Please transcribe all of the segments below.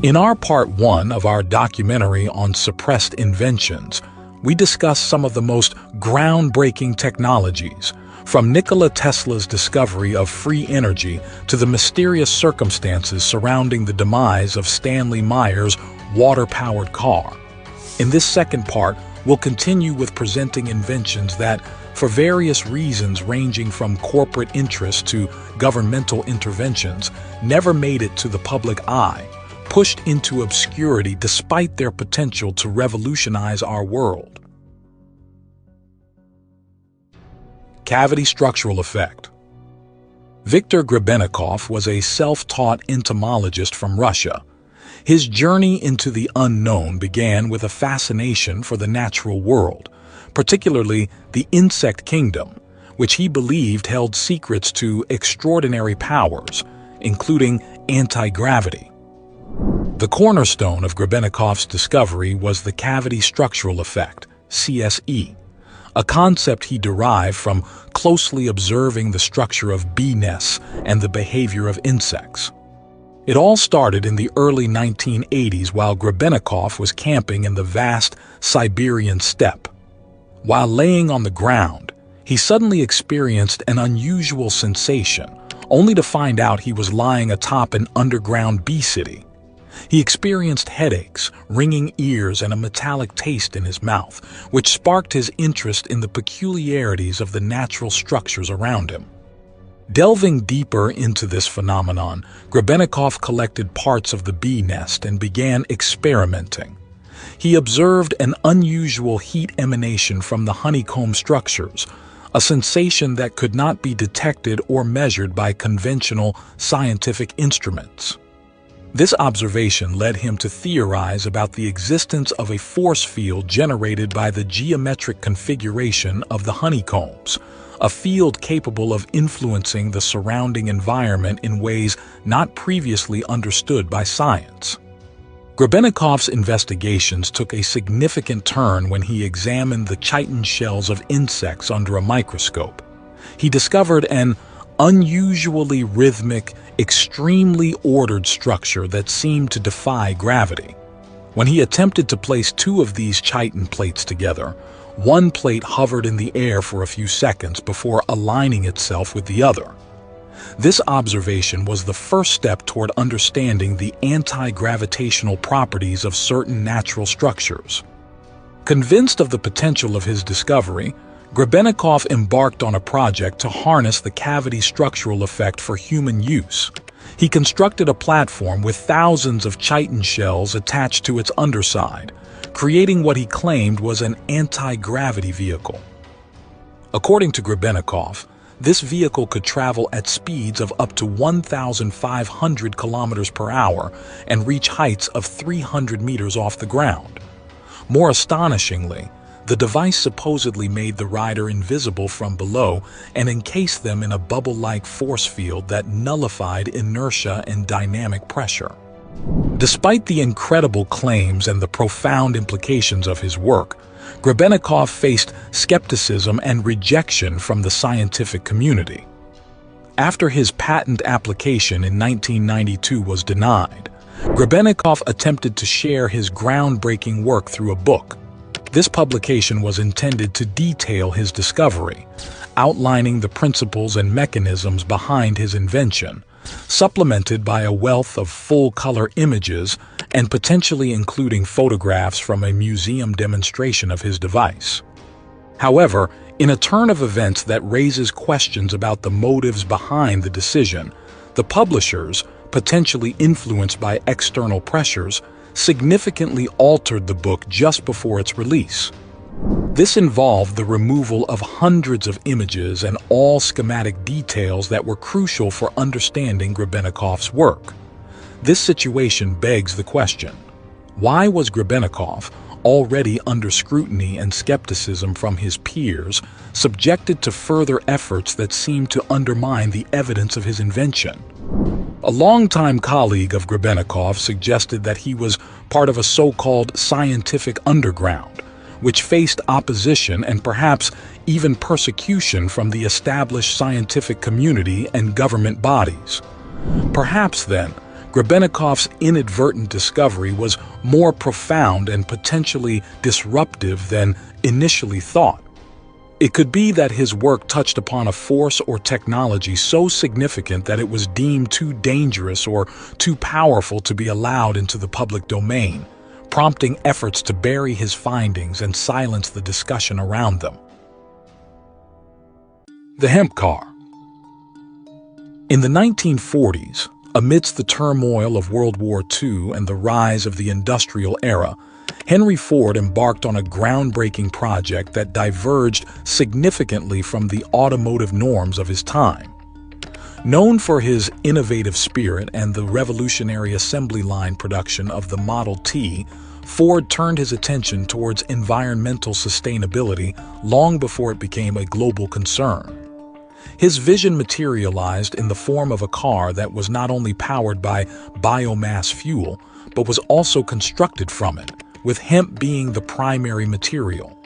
In our part 1 of our documentary on suppressed inventions, we discuss some of the most groundbreaking technologies, from Nikola Tesla's discovery of free energy to the mysterious circumstances surrounding the demise of Stanley Meyer's water-powered car. In this second part, we'll continue with presenting inventions that, for various reasons ranging from corporate interest to governmental interventions, never made it to the public eye, pushed into obscurity despite their potential to revolutionize our world. Cavity structural effect. Viktor Grebennikov was a self-taught entomologist from Russia. His journey into the unknown began with a fascination for the natural world, particularly the insect kingdom, which he believed held secrets to extraordinary powers, including anti-gravity. The cornerstone of Grebennikov's discovery was the cavity structural effect, CSE, a concept he derived from closely observing the structure of bee nests and the behavior of insects. It all started in the early 1980s while Grebennikov was camping in the vast Siberian steppe. While laying on the ground, he suddenly experienced an unusual sensation, only to find out he was lying atop an underground bee city. He experienced headaches, ringing ears, and a metallic taste in his mouth, which sparked his interest in the peculiarities of the natural structures around him. Delving deeper into this phenomenon, Grebennikov collected parts of the bee nest and began experimenting. He observed an unusual heat emanation from the honeycomb structures, a sensation that could not be detected or measured by conventional scientific instruments. This observation led him to theorize about the existence of a force field generated by the geometric configuration of the honeycombs, a field capable of influencing the surrounding environment in ways not previously understood by science. Grebennikov's investigations took a significant turn when he examined the chitin shells of insects under a microscope. He discovered an unusually rhythmic, extremely ordered structure that seemed to defy gravity. When he attempted to place two of these chitin plates together, one plate hovered in the air for a few seconds before aligning itself with the other. This observation was the first step toward understanding the anti-gravitational properties of certain natural structures. Convinced of the potential of his discovery, Grebennikov embarked on a project to harness the cavity structural effect for human use. He constructed a platform with thousands of chitin shells attached to its underside, creating what he claimed was an anti-gravity vehicle. According to Grebennikov, this vehicle could travel at speeds of up to 1,500 kilometers per hour and reach heights of 300 meters off the ground. More astonishingly, the device supposedly made the rider invisible from below and encased them in a bubble-like force field that nullified inertia and dynamic pressure. Despite the incredible claims and the profound implications of his work, Grebennikov faced skepticism and rejection from the scientific community. After his patent application in 1992 was denied, Grebennikov attempted to share his groundbreaking work through a book. This publication was intended to detail his discovery, outlining the principles and mechanisms behind his invention, supplemented by a wealth of full-color images and potentially including photographs from a museum demonstration of his device. However, in a turn of events that raises questions about the motives behind the decision, the publishers, potentially influenced by external pressures, significantly altered the book just before its release. This involved the removal of hundreds of images and all schematic details that were crucial for understanding Grebennikov's work. This situation begs the question: why was Grebennikov, already under scrutiny and skepticism from his peers, subjected to further efforts that seemed to undermine the evidence of his invention? A longtime colleague of Grebennikov suggested that he was part of a so-called scientific underground, which faced opposition and perhaps even persecution from the established scientific community and government bodies. Perhaps then, Grebenikoff's inadvertent discovery was more profound and potentially disruptive than initially thought. It could be that his work touched upon a force or technology so significant that it was deemed too dangerous or too powerful to be allowed into the public domain, prompting efforts to bury his findings and silence the discussion around them. The hemp car. In the 1940s, amidst the turmoil of World War II and the rise of the industrial era, Henry Ford embarked on a groundbreaking project that diverged significantly from the automotive norms of his time. Known for his innovative spirit and the revolutionary assembly line production of the Model T, Ford turned his attention towards environmental sustainability long before it became a global concern. His vision materialized in the form of a car that was not only powered by biomass fuel, but was also constructed from it, with hemp being the primary material.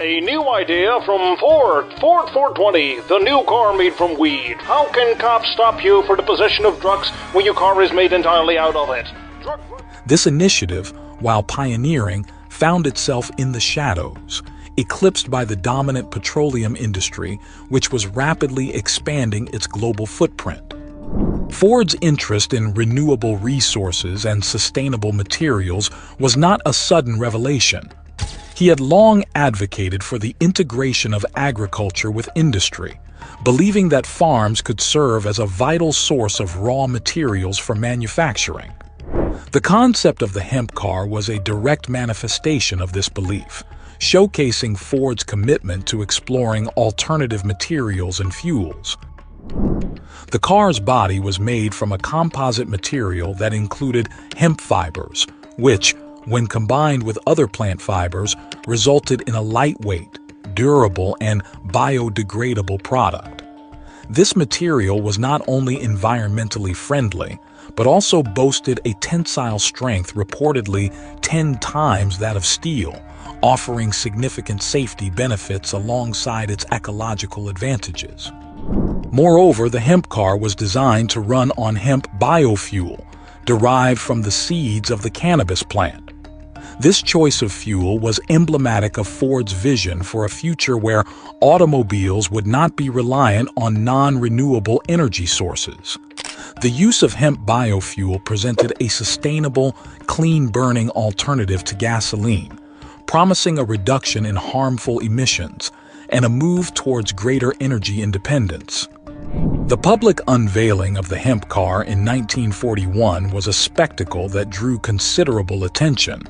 A new idea from Ford 420, the new car made from weed. How can cops stop you for the possession of drugs when your car is made entirely out of it? This initiative, while pioneering, found itself in the shadows, eclipsed by the dominant petroleum industry, which was rapidly expanding its global footprint. Ford's interest in renewable resources and sustainable materials was not a sudden revelation. He had long advocated for the integration of agriculture with industry, believing that farms could serve as a vital source of raw materials for manufacturing. The concept of the hemp car was a direct manifestation of this belief, showcasing Ford's commitment to exploring alternative materials and fuels. The car's body was made from a composite material that included hemp fibers, which, when combined with other plant fibers, resulted in a lightweight, durable, and biodegradable product. This material was not only environmentally friendly, but also boasted a tensile strength reportedly 10 times that of steel, offering significant safety benefits alongside its ecological advantages. Moreover, the hemp car was designed to run on hemp biofuel, derived from the seeds of the cannabis plant. This choice of fuel was emblematic of Ford's vision for a future where automobiles would not be reliant on non-renewable energy sources. The use of hemp biofuel presented a sustainable, clean-burning alternative to gasoline, promising a reduction in harmful emissions and a move towards greater energy independence. The public unveiling of the hemp car in 1941 was a spectacle that drew considerable attention.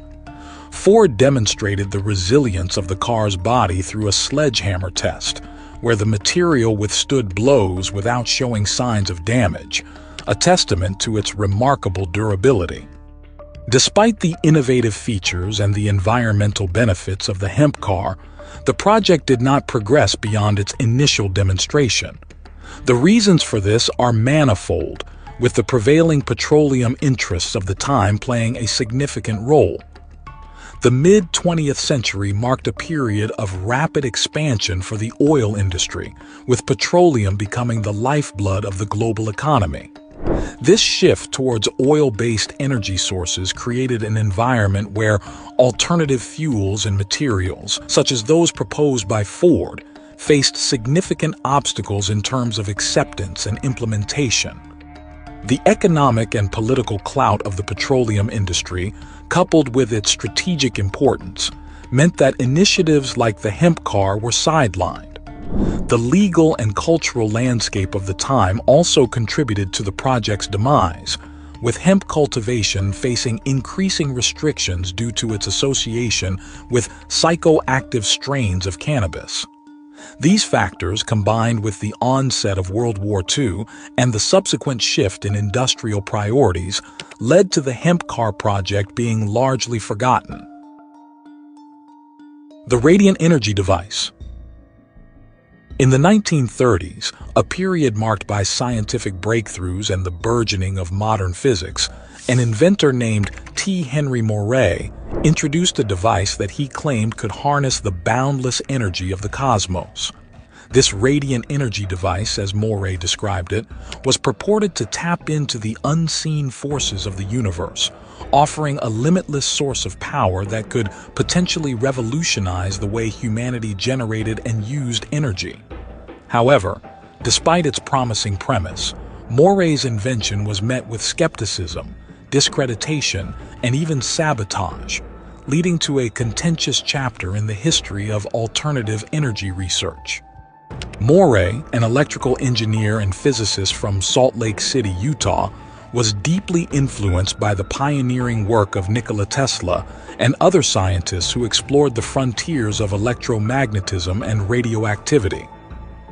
Ford demonstrated the resilience of the car's body through a sledgehammer test, where the material withstood blows without showing signs of damage, a testament to its remarkable durability. Despite the innovative features and the environmental benefits of the hemp car, the project did not progress beyond its initial demonstration. The reasons for this are manifold, with the prevailing petroleum interests of the time playing a significant role. The mid-20th century marked a period of rapid expansion for the oil industry, with petroleum becoming the lifeblood of the global economy. This shift towards oil-based energy sources created an environment where alternative fuels and materials, such as those proposed by Ford, faced significant obstacles in terms of acceptance and implementation. The economic and political clout of the petroleum industry, coupled with its strategic importance, meant that initiatives like the hemp car were sidelined. The legal and cultural landscape of the time also contributed to the project's demise, with hemp cultivation facing increasing restrictions due to its association with psychoactive strains of cannabis. These factors, combined with the onset of World War II and the subsequent shift in industrial priorities, led to the hemp car project being largely forgotten. The radiant energy device. In the 1930s, a period marked by scientific breakthroughs and the burgeoning of modern physics, an inventor named T. Henry Moray introduced a device that he claimed could harness the boundless energy of the cosmos. This radiant energy device, as Moray described it, was purported to tap into the unseen forces of the universe, offering a limitless source of power that could potentially revolutionize the way humanity generated and used energy. However, despite its promising premise, Moray's invention was met with skepticism, discreditation, and even sabotage, leading to a contentious chapter in the history of alternative energy research. Moray, an electrical engineer and physicist from Salt Lake City, Utah, was deeply influenced by the pioneering work of Nikola Tesla and other scientists who explored the frontiers of electromagnetism and radioactivity.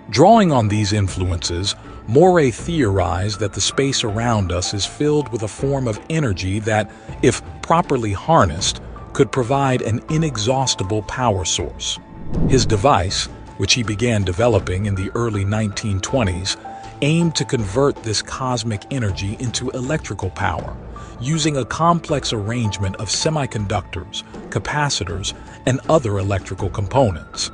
Drawing on these influences, Moray theorized that the space around us is filled with a form of energy that, if properly harnessed, could provide an inexhaustible power source. His device, which he began developing in the early 1920s, aimed to convert this cosmic energy into electrical power, using a complex arrangement of semiconductors, capacitors, and other electrical components.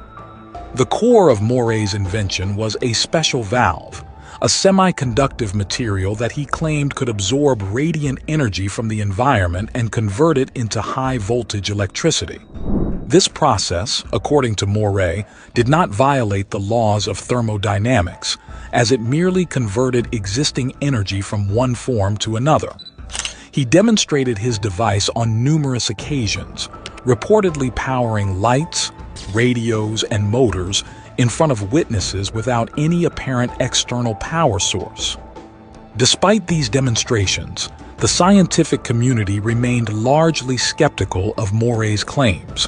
The core of Moray's invention was a special valve, a semiconductive material that he claimed could absorb radiant energy from the environment and convert it into high-voltage electricity. This process, according to Moray, did not violate the laws of thermodynamics, as it merely converted existing energy from one form to another. He demonstrated his device on numerous occasions, reportedly powering lights, radios, and motors in front of witnesses without any apparent external power source. Despite these demonstrations, the scientific community remained largely skeptical of Moray's claims.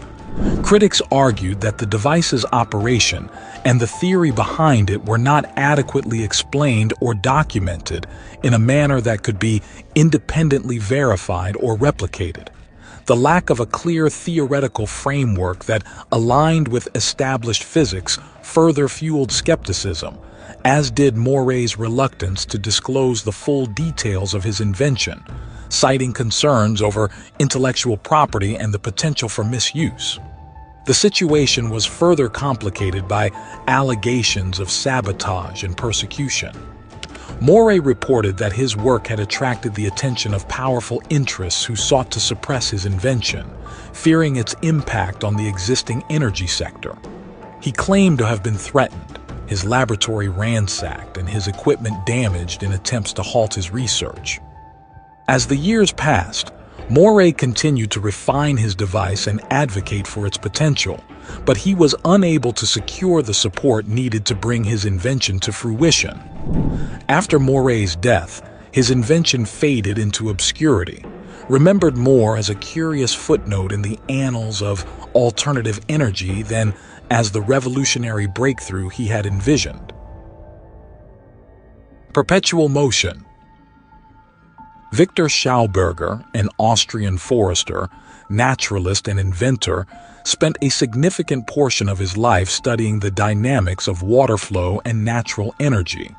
Critics argued that the device's operation and the theory behind it were not adequately explained or documented in a manner that could be independently verified or replicated. The lack of a clear theoretical framework that aligned with established physics further fueled skepticism, as did Moray's reluctance to disclose the full details of his invention, citing concerns over intellectual property and the potential for misuse. The situation was further complicated by allegations of sabotage and persecution. Moray reported that his work had attracted the attention of powerful interests who sought to suppress his invention, fearing its impact on the existing energy sector. He claimed to have been threatened, his laboratory ransacked, and his equipment damaged in attempts to halt his research. As the years passed, Moray continued to refine his device and advocate for its potential, but he was unable to secure the support needed to bring his invention to fruition. After Moray's death, his invention faded into obscurity, remembered more as a curious footnote in the annals of alternative energy than as the revolutionary breakthrough he had envisioned. Perpetual motion. Victor Schauberger, an Austrian forester, naturalist, and inventor, spent a significant portion of his life studying the dynamics of water flow and natural energy.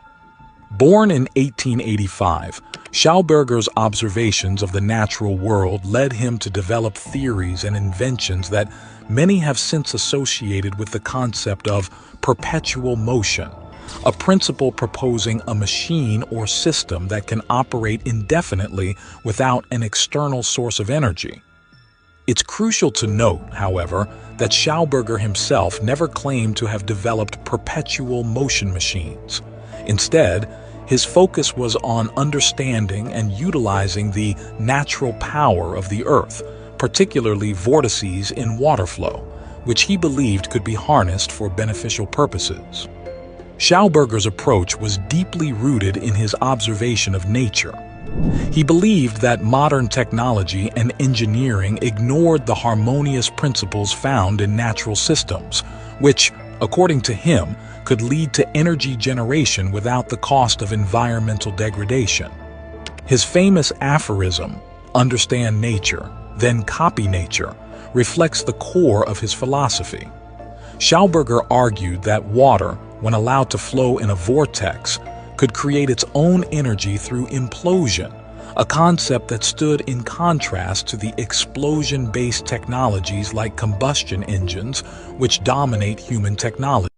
Born in 1885, Schauberger's observations of the natural world led him to develop theories and inventions that many have since associated with the concept of perpetual motion, a principle proposing a machine or system that can operate indefinitely without an external source of energy. It's crucial to note, however, that Schauberger himself never claimed to have developed perpetual motion machines. Instead, his focus was on understanding and utilizing the natural power of the Earth, particularly vortices in water flow, which he believed could be harnessed for beneficial purposes. Schauberger's approach was deeply rooted in his observation of nature. He believed that modern technology and engineering ignored the harmonious principles found in natural systems, which, according to him, could lead to energy generation without the cost of environmental degradation. His famous aphorism, "Understand nature, then copy nature," reflects the core of his philosophy. Schauberger argued that water, when allowed to flow in a vortex, could create its own energy through implosion, a concept that stood in contrast to the explosion-based technologies like combustion engines, which dominate human technology.